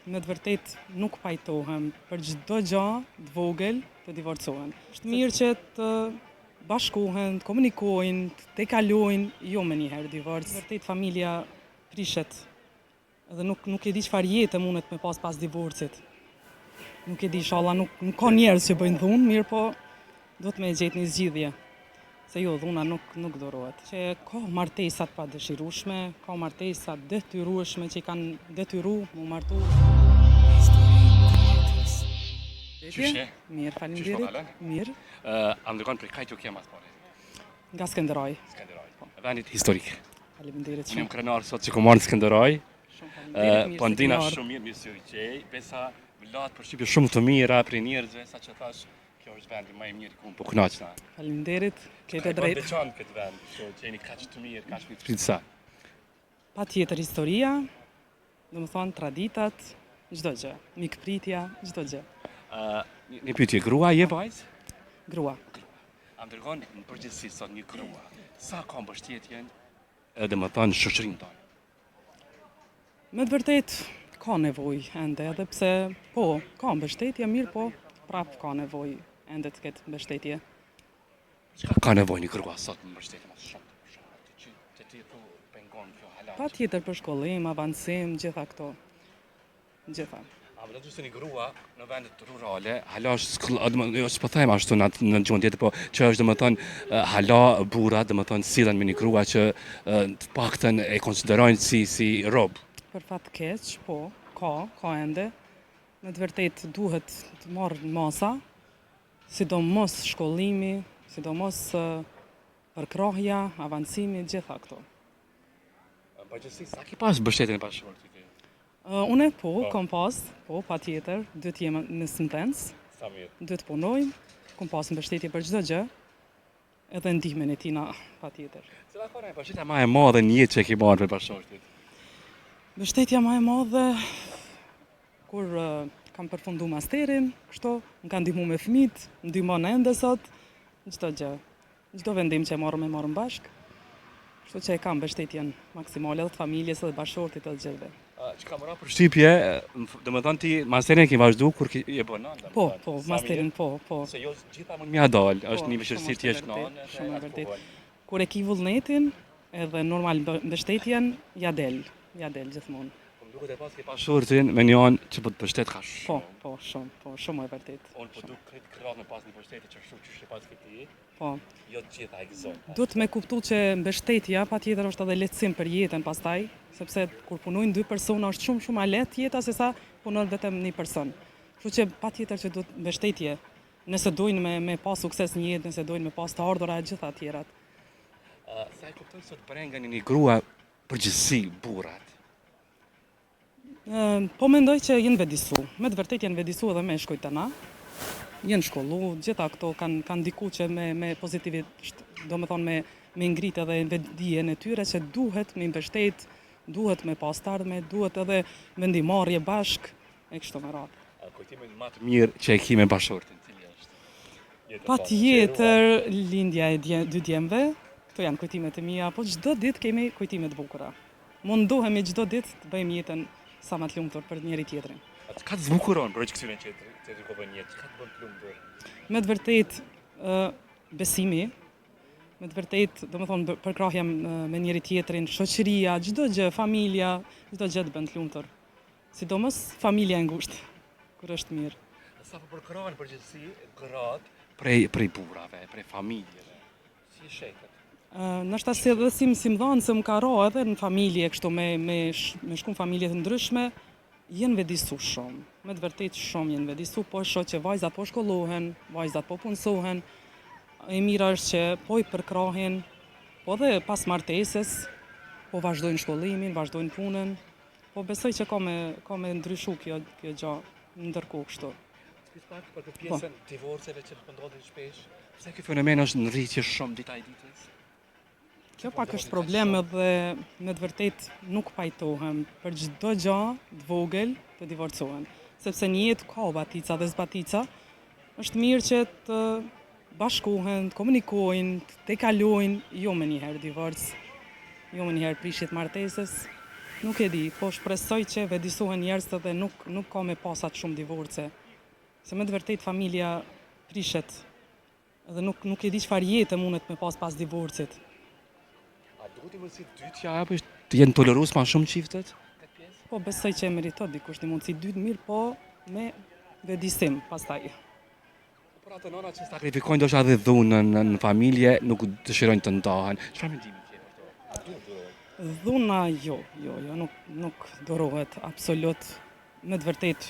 Me të vërtet nuk pajtohem për çdo gjë të vogël të divorcohen. Është mirë që të bashkohen, të komunikojnë, të tekalojnë, jo me njëherë divorc. Vërtet familja prishet dhe nuk e di çfarë jetë mundet me pas divorcit. Nuk e di, inshallah nuk ka njerëz që bëjnë dhunë, mirë po do të me gjetë një zgjidhje. Se jo, dhuna nuk durohet. Që ka martesat pa dëshirueshme, ka martesat detyrueshme që i kanë detyru mu martu. Qyshe? Mirë, faleminderit. Mirë. Am ndërkohën për kajtë u kemat pare? Nga Skënderaj. Vendit historik. Faleminderit Unë jam shumë. krenar sot që ku marrë në Skënderaj. Shumë faleminderit. Po ndina shumë mirë si u qej, besa vëllat për shqipje shumë të mira për njerëzve, sa që thash, kjo është vendi më i mirë ku po kënaqna. Faleminderit. Kete drejt. drejt. Veçan këtë vend, që jeni kaq të mirë, kaq të pritsa. Patjetër historia, domethënë traditat, çdo gjë. Mikpritja, çdo gjë. Një pyetje, grua je vajzë? Grua. Am ndërkohën në përgjithësi sot një grua, sa ka mbështetjen edhe më thënë shoqërinë tonë? Me të vërtet ka nevojë ende, edhe pse po, ka mbështetje mirë, po prap ka nevojë ende të ketë mbështetje. Çka ka nevojë një grua sot në mbështetje më shumë? Që ti thu pengon kjo hala. Patjetër për shkollim, avancim, gjitha këto. Gjitha. A më të një grua në vendet rurale, hala është po them ashtu në gjuhën tjetër, po që është domethënë hala burra, domethënë sillen me një grua që të paktën e konsiderojnë si rob. Për fat keq, po, ka ende. Me të vërtet duhet të marrë masa, sidomos shkollimi, sidomos përkrahja, avancimi, gjitha këto. Përgjithësi, sa ki pas mbështetjen e bashkëshortit? Une kom pas, patjetër, duhet jem në sentencë, Sa mirë. duhet punoj, kom pas mbështetje për çdo gjë, edhe ndihmën e tina patjetër. Cila ka qenë mbështetja më e madhe në jetë që ke marrë për bashkëshortit? Mbështetja më e madhe kur kam përfundu masterin, kështu, më kanë ndihmu me fëmijët, më ndihmon ende sot, çdo gjë. Çdo vendim që e marrëm bashkë. Kështu që e kam mbështetjen maksimale edhe të familjes edhe bashkëshortit edhe gjithëve. Që ka mëra për shtypje, domethënë ti masterin ke vazhdu kur je bën nënë? Po, masterin po. Se jo gjitha mund mja dal, është një vështirësi shumë ti është është nënë. shumë e vërtet. Kur e ki vullnetin, edhe normal mbështetjen, ja del gjithmonë. Po më duket e pas ke bashkëshortin me një anë që po të mbështet ka shumë. Shumë e vërtet. Unë po duk këtë krahë me pas një mbështetje që shumë që pas këti. Po. Jo të gjitha e gëzon. Duhet me kuptu që mbështetja patjetër është edhe lehtësim për jetën pastaj, sepse kur punojnë dy persona është shumë lehtë jeta se sa punon vetëm një person. Kështu që patjetër që duhet mbështetje, nëse dojnë me pas sukses në jetë, nëse dojnë me pas të ardhurat e gjitha të tjerat. Sa e kuptoj sot brengën një grua përgjithësi burrat? Po mendoj që jenë vedisu. Me të vërtet jenë vedisu edhe me shkojtana. Jenë shkollu, gjitha këto kanë ndiku që me pozitivisht, do me thonë me ngrit edhe dijen e tyre që duhet me mbështet, duhet me pas të ardhme, duhet edhe vendimarrje bashk, e kështu me radhë. Kujtimin më të mirë që e ki me bashkëshortin, cili është? Patjetër lindja e dy djemve, këto janë kujtimet e mia, po çdo ditë kemi kujtime të bukura. Mundohemi çdo ditë të bëjmë jetën sa më të lumtur për njëri tjetrin. Ka të zbukuron për këtyre që të rikopën jetë, ka të bën të lumtur? Me të vërtet besimi, me të vërtet, do më thonë, përkrahja me njëri tjetrin, shoqëria, çdo gjë, familja, çdo gjë të bën të lumtur. Sidomos familja e ngushtë, kur është mirë. Sa po përkrahen përgjithësi gratë prej burrave, prej familjeve. Si sheket? Nështë si edhe si më dhanë se më ka ra edhe në familje, kështu me shku në familje të ndryshme, jenë vedisu shumë. Me të vërtet shumë jenë vedisu, po shoh që vajzat po shkollohen, vajzat po punësohen, e mira është që po i përkrahin, po dhe pas martesës, po vazhdojnë shkollimin, vazhdojnë punën, po besoj që ka me ndryshu kjo gjë ndërkohë kështu. Pak për këtë pjesën divorceve që ndodhin shpesh, pse ky fenomen është në rritje shumë dita e ditës? Kjo pak është problem edhe me të vërtet nuk pajtohem për çdo gjë të vogël të divorcohen. Sepse në jetë ka batica dhe zbatica, është mirë që të bashkohen, të komunikojnë, të tekalojnë, jo me njëherë divorc, jo me njëherë prishjet martesës, Nuk e di, po shpresoj që vedisohen njerëzit dhe nuk ka me pas atë shumë divorce. Se me të vërtet familja prishet edhe nuk e di çfarë jetë mundet me pas divorcit. A duhet i mundësi dytja apo të jenë tolerues ma shumë çiftet? Po besoj që e meriton dikush një mundësi dytë mirë, po me vedisim pastaj. Por ato nëna që sakrifikojnë ndoshta edhe dhunën në familje, nuk dëshirojnë të ndahen. Çfarë mendimi ke për to? Dhuna jo, nuk dorohet absolut. Me të vërtet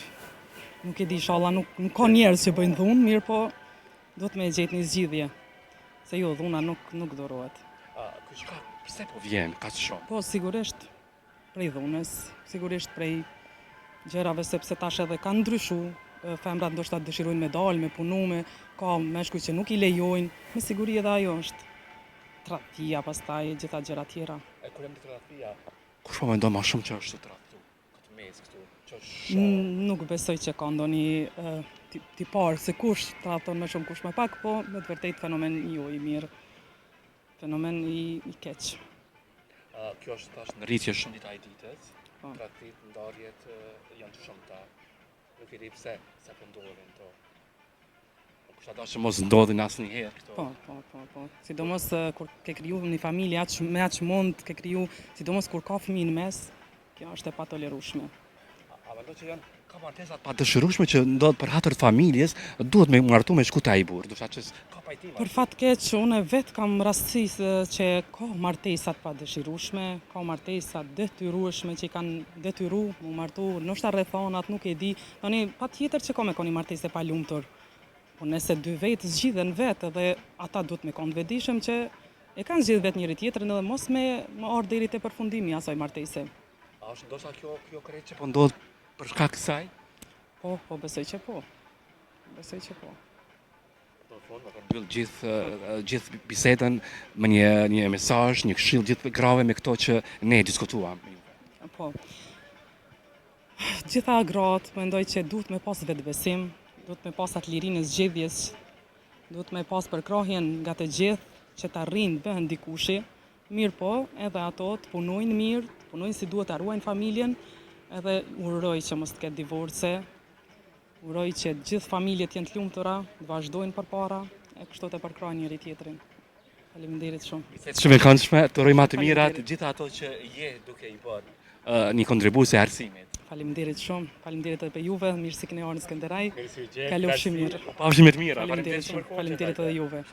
nuk e di, inshallah nuk ka njerëz që bëjnë dhunë, mirë po do të me gjetë një zgjidhje. Se jo, dhuna nuk dorohet. Pse po vjen kaq shumë? Po sigurisht prej dhunës, sigurisht prej gjërave sepse tash edhe kanë ndryshu. Femrat ndoshta dëshirojnë me dalë, me punu, ka meshkuj që nuk i lejojnë. Me siguri edhe ajo është tradhtia, pastaj gjitha gjëra tjera. E kur jam në tradhtia, kush po mendon më shumë që është tradhtu? Këtë mes këtu, që është Nuk besoj që ka ndonjë tipar se kush tradhton më shumë, kush më pak, po me të vërtetë fenomen jo i mirë. Fenomen i keq. Kjo është tash në rritje shumë dita e ditës. Po. Tradhtit, ndarjet janë të shumta. Nuk e di pse sa po ndodhin këto. Po kush ata që mos ndodhin asnjëherë këto. Po. Sidomos kur ke kriju një familje me aq mund, ke kriju, sidomos kur ka fëmijë në mes, kjo është e patolerueshme. A mendon që janë ka martesa të padëshirueshme që ndodh për hatër të familjes, duhet me martu me shkuta ai burr, do të thotë që ka pajtim. Për fat keq, unë vetë kam rastësi që ka martesa të padëshirueshme, ka martesa detyrueshme që i kanë detyru mu martu, ndoshta rrethonat, nuk e di. Tani patjetër që ka me koni martesë pa lumtur. Po nëse dy vetë zgjidhen vetë dhe ata duhet me konë vetëdijshëm që e kanë zgjidhur vetë njëri tjetrin edhe mos me ardhur deri te përfundimi asaj martese. A është ndoshta kjo krejt që po ndodh për shkak kësaj? Po, besoj që po. Besoj që po. Do të thonë, ka mbyll gjithë bisedën me një mesazh, një këshill gjithë grave me këto që ne diskutuam. Po. Gjitha gratë mendoj që duhet me pas vetbesim, duhet me pas atë lirinë e zgjedhjes, duhet me pas përkrahjen nga të gjithë që të arrijnë të bëhen dikushi, mirë po, edhe ato të punojnë mirë, të punojnë si duhet të ruajnë familjen, edhe uroj që mos të ketë divorce, uroj që gjithë familjet jenë të lumtura, të vazhdojnë përpara, e kështu të përkrahojnë njëri tjetrin. Faleminderit shumë. Bisedë shumë e këndshme, të uroj më të mirat gjithë ato që je duke i bërë një kontribues e arsimit. Faleminderit shumë, faleminderit edhe për juve, mirë si keni ardhur në Skënderaj. Kalofshi mirë. Pafshim të mira. Faleminderit edhe juve.